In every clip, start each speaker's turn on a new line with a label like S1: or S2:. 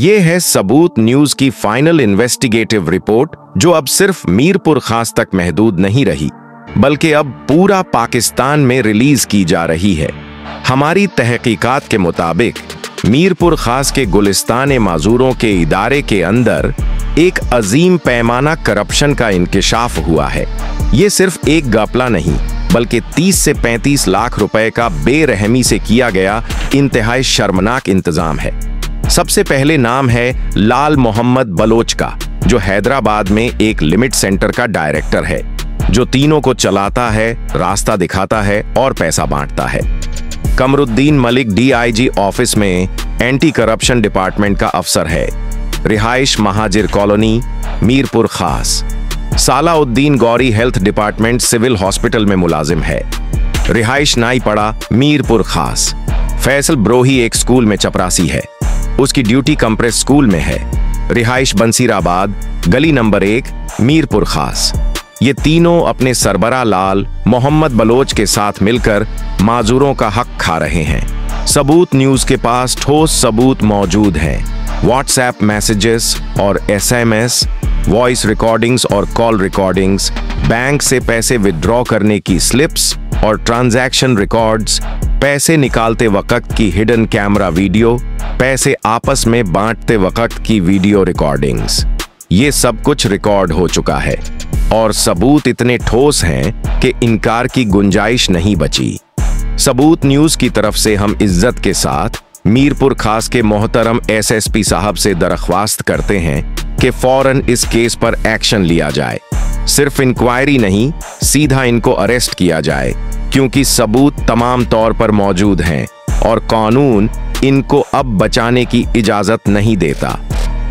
S1: ये है सबूत न्यूज की फाइनल इन्वेस्टिगेटिव रिपोर्ट, जो अब सिर्फ मीरपुर खास तक महदूद नहीं रही, बल्कि अब पूरा पाकिस्तान में रिलीज की जा रही है। हमारी तहकीकात के मुताबिक मीरपुर खास के गुलिस्तान माजूरों के इदारे के अंदर एक अजीम पैमाना करप्शन का इंकिशाफ हुआ है। ये सिर्फ एक घपला नहीं, बल्कि 30 से 35 लाख रुपए का बेरहमी से किया गया इंतहाई शर्मनाक इंतजाम है। सबसे पहले नाम है लाल मोहम्मद बलोच का, जो हैदराबाद में एक लिमिट सेंटर का डायरेक्टर है, जो तीनों को चलाता है, रास्ता दिखाता है और पैसा बांटता है। कमरुद्दीन मलिक DIG ऑफिस में एंटी करप्शन डिपार्टमेंट का अफसर है। रिहाइश Muhajir colony, Mirpur Khas. Salahuddin Ghauri health department civil hospital में मुलाजिम है। रिहाइश नाईपड़ा, मीरपुर खास। फैसल ब्रोही एक स्कूल में चपरासी है, उसकी ड्यूटी कंप्रेस स्कूल में है। रिहाइश बंसीराबाद, गली नंबर 1, मीरपुर खास। ये तीनों अपने सरबरा लाल मोहम्मद बलोच के साथ मिलकर माजूरों का हक खा रहे हैं। सबूत न्यूज के पास ठोस सबूत मौजूद हैं। व्हाट्सएप मैसेजेस और SMS, वॉइस रिकॉर्डिंग्स और कॉल रिकॉर्डिंग्स, बैंक से पैसे विथड्रॉ करने की स्लिप्स और ट्रांजैक्शन रिकॉर्ड्स, पैसे निकालते वक्त की हिडन कैमरा वीडियो, पैसे आपस में बांटते वक्त की वीडियो रिकॉर्डिंग्स। ये सब कुछ रिकॉर्ड हो चुका है और सबूत इतने ठोस हैं कि इनकार की गुंजाइश नहीं बची। सबूत न्यूज की तरफ से हम इज्जत के साथ मीरपुर खास के मोहतरम SSP साहब से दरख्वास्त करते हैं कि फौरन इस केस पर एक्शन लिया जाए। सिर्फ इंक्वायरी नहीं, सीधा इनको अरेस्ट किया जाए, क्योंकि सबूत तमाम तौर पर मौजूद हैं और कानून इनको अब बचाने की इजाजत नहीं देता।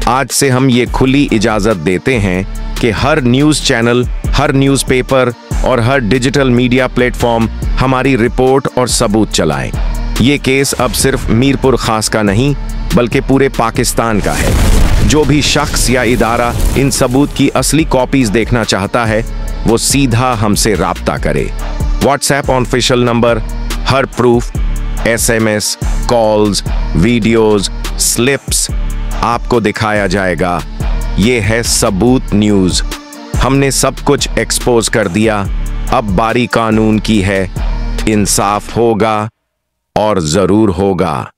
S1: आज से हम ये खुली इजाजत देते हैं कि हर न्यूज चैनल, हर न्यूज़पेपर और हर डिजिटल मीडिया प्लेटफॉर्म हमारी रिपोर्ट और सबूत चलाएं। ये केस अब सिर्फ मीरपुर खास का नहीं, बल्कि पूरे पाकिस्तान का है। जो भी शख्स या इदारा इन सबूत की असली कॉपीज देखना चाहता है, वो सीधा हमसे राब्ता करे। व्हाट्सएप ऑफिशियल नंबर, हर proof, SMS, calls, videos, slips आपको दिखाया जाएगा। ये है सबूत न्यूज। हमने सब कुछ एक्सपोज कर दिया। अब बारी कानून की है। इंसाफ होगा और जरूर होगा।